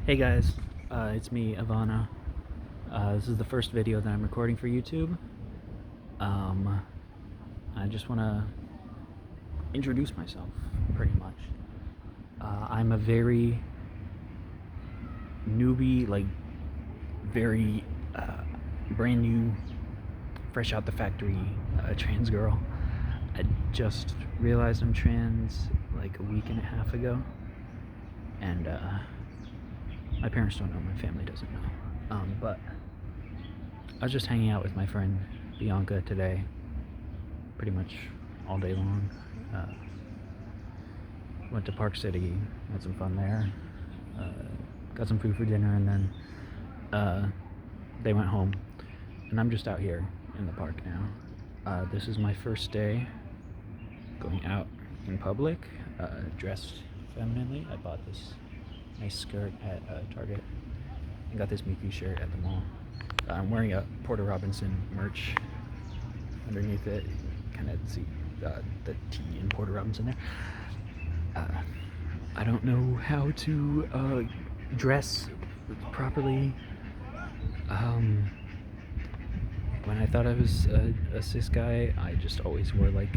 Hey guys, it's me, Ivana. This is the first video that I'm recording for YouTube. Um, I just want to introduce myself, pretty much. I'm a very newbie, very brand new, fresh out the factory trans girl. I just realized I'm trans like a week and a half ago, and my parents don't know, my family doesn't know. But I was just hanging out with my friend Bianca today, pretty much all day long. Went to Park City, had some fun there, got some food for dinner, and then they went home. And I'm just out here in the park now. This is my first day going out in public, dressed femininely. I bought this nice skirt at Target and got this Mickey shirt at the mall. I'm wearing a Porter Robinson merch underneath it. Kind of see the T in Porter Robinson there. I don't know how to dress properly. When I thought I was a cis guy, I just always wore like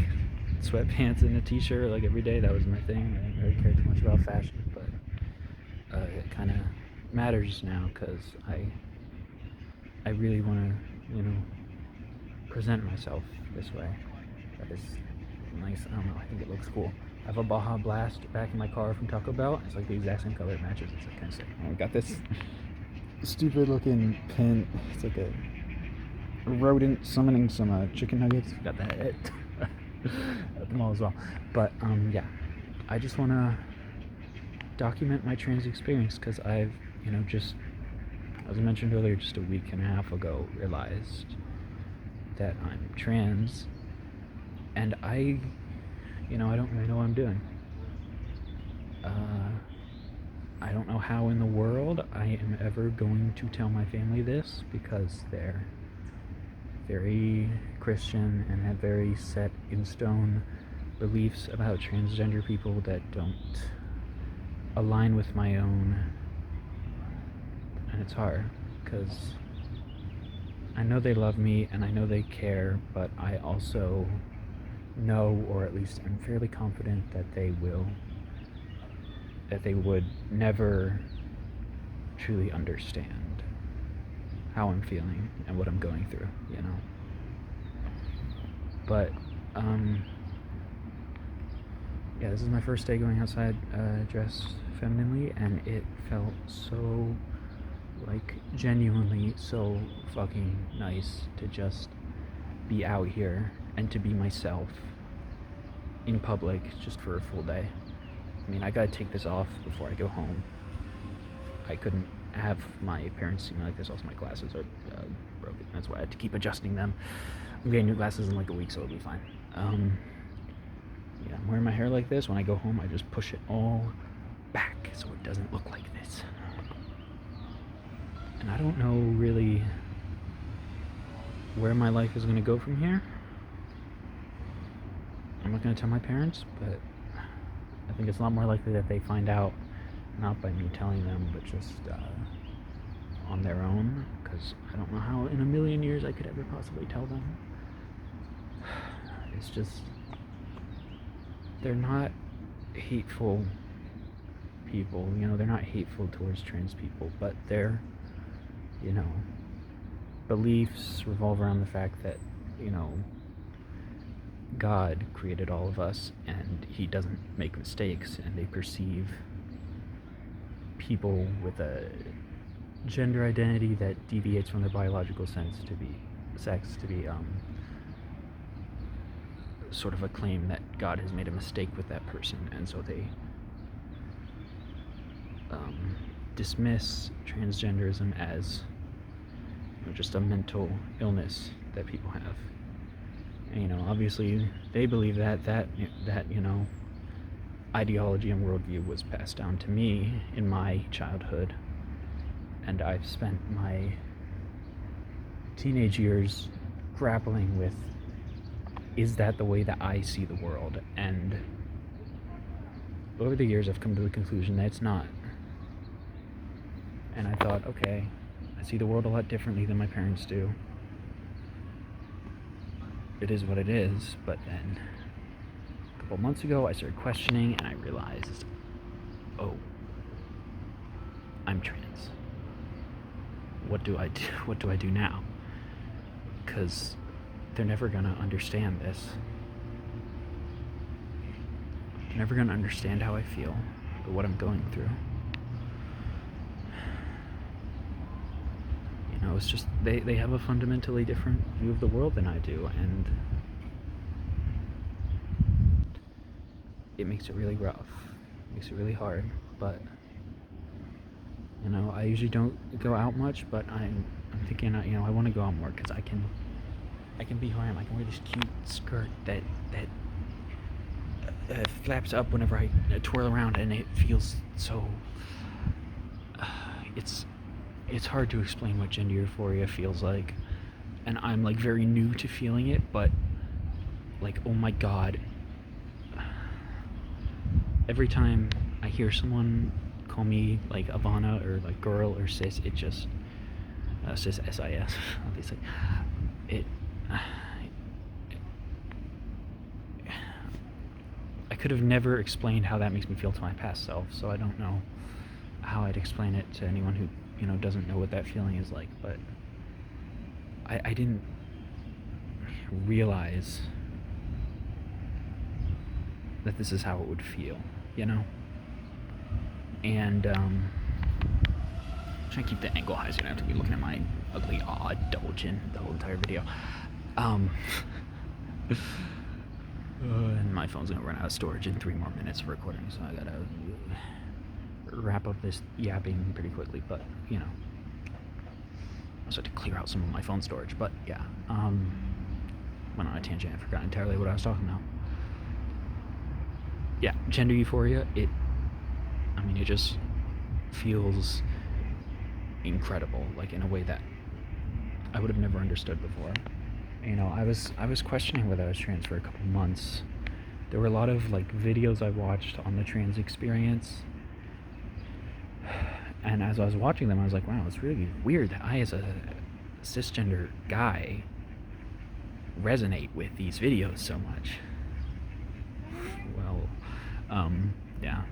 sweatpants and a t-shirt like every day. That was my thing. I didn't really care too much about fashion, but it kind of matters now because I really want to, present myself this way. That is nice. I don't know. I think it looks cool. I have a Baja Blast back in my car from Taco Bell. It's like the exact same color. It matches. It's like kind of sick. I got this stupid looking pin. It's like a rodent summoning some chicken nuggets. Got that at the mall as well. But yeah, I just want to document my trans experience because I've, just, as I mentioned earlier, just a week and a half ago, realized that I'm trans, and I don't really know what I'm doing. I don't know how in the world I am ever going to tell my family this because they're very Christian and have very set in stone beliefs about transgender people that don't align with my own. And it's hard because I know they love me and I know they care, but I also know, or at least I'm fairly confident that they would never truly understand how I'm feeling and what I'm going through, But yeah, this is my first day going outside dressed femininely, and it felt so, genuinely so fucking nice to just be out here and to be myself in public just for a full day. I mean, I gotta take this off before I go home. I couldn't have my parents see me like this. Also, my glasses are broken. That's why I had to keep adjusting them. I'm getting new glasses in like a week, so it'll be fine. Yeah, I'm wearing my hair like this. When I go home, I just push it all back so it doesn't look like this. And I don't know really where my life is going to go from here. I'm not going to tell my parents, but I think it's a lot more likely that they find out, not by me telling them, but just on their own, because I don't know how in a million years I could ever possibly tell them. It's just, they're not hateful people, they're not hateful towards trans people, but their, beliefs revolve around the fact that, God created all of us and he doesn't make mistakes, and they perceive people with a gender identity that deviates from their biological sex to be sort of a claim that God has made a mistake with that person, and so they dismiss transgenderism as just a mental illness that people have. And, obviously they believe that ideology and worldview was passed down to me in my childhood, and I've spent my teenage years grappling with, is that the way that I see the world? And over the years I've come to the conclusion that it's not. And I thought, okay, I see the world a lot differently than my parents do. It is what it is. But then a couple months ago, I started questioning, and I realized, oh, I'm trans. What do I do? What do I do now? Because they're never gonna understand this. They're never gonna understand how I feel or what I'm going through. You know, it's just they have a fundamentally different view of the world than I do, and it makes it really rough. It makes it really hard. But you know, I usually don't go out much, but I'm thinking, you know, I want to go out more because I can be who I am. I can wear this cute skirt that flaps up whenever I twirl around, and it feels so. It's hard to explain what gender euphoria feels like, and I'm like very new to feeling it, but like, oh my god, every time I hear someone call me like Ivana or like girl or cis, it just cis SIS obviously, it I could have never explained how that makes me feel to my past self, so I don't know how I'd explain it to anyone who, you know, doesn't know what that feeling is like. But I didn't realize that this is how it would feel, you know? And I'm trying to keep the angle high so you don't have to be looking at my ugly, odd double chin the whole entire video. And my phone's gonna run out of storage in 3 more minutes of recording, so I gotta wrap up this yapping pretty quickly. But you know, I also had to clear out some of my phone storage. But yeah, went on a tangent. I forgot entirely what I was talking about. Yeah, gender euphoria. It just feels incredible, like in a way that I would have never understood before. You know, I was questioning whether I was trans for a couple months. There were a lot of like videos I watched on the trans experience, and as I was watching them, I was like, wow, it's really weird that I, as a cisgender guy, resonate with these videos so much. Well, yeah,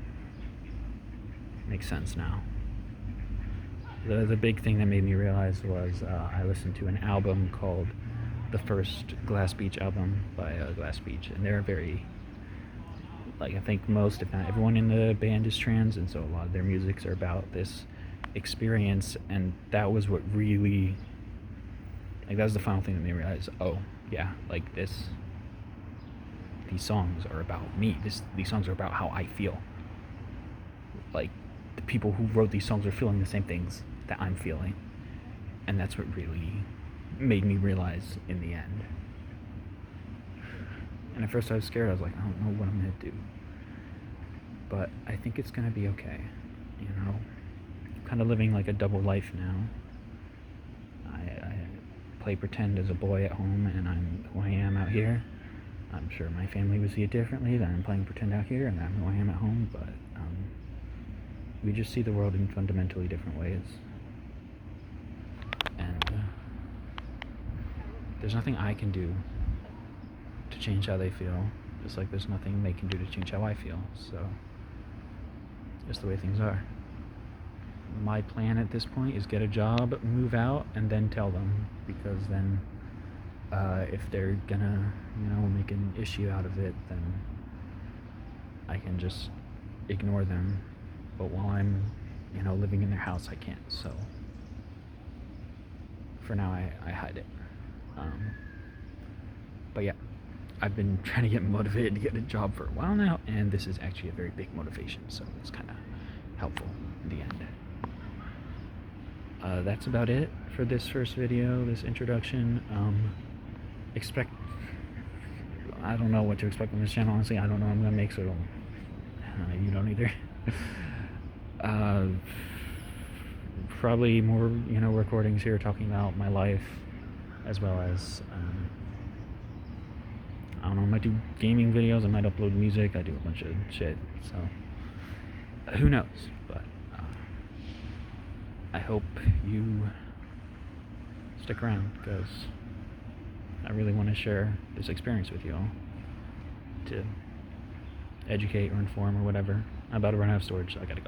makes sense now. The big thing that made me realize was I listened to an album called the first Glass Beach album by Glass Beach, and they're very, like, I think most, if not everyone in the band is trans, and so a lot of their musics are about this experience, and that was what really, like, that was the final thing that made me realize, oh yeah, like these songs are about me. These songs are about how I feel. Like, the people who wrote these songs are feeling the same things that I'm feeling, and that's what really made me realize in the end. And at first I was scared. I was like, I don't know what I'm gonna do, but I think it's gonna be okay. You know, I'm kind of living like a double life now. I play pretend as a boy at home, and I'm who I am out here. I'm sure my family would see it differently, that I'm playing pretend out here and I'm who I am at home, but we just see the world in fundamentally different ways. And there's nothing I can do to change how they feel, just like there's nothing they can do to change how I feel. So, just the way things are. My plan at this point is get a job, move out, and then tell them, because then if they're gonna, you know, make an issue out of it, then I can just ignore them. But while I'm, you know, living in their house, I can't. So for now, I hide it. But yeah, I've been trying to get motivated to get a job for a while now, and this is actually a very big motivation, so it's kind of helpful in the end. That's about it for this first video, this introduction. I don't know what to expect on this channel, honestly. I don't know what I'm gonna make, so you don't either. Probably more, you know, recordings here talking about my life, as well as I don't know, I might do gaming videos, I might upload music, I do a bunch of shit, so who knows. But I hope you stick around, because I really want to share this experience with you all, to educate or inform or whatever. I'm about to run out of storage, so I gotta go.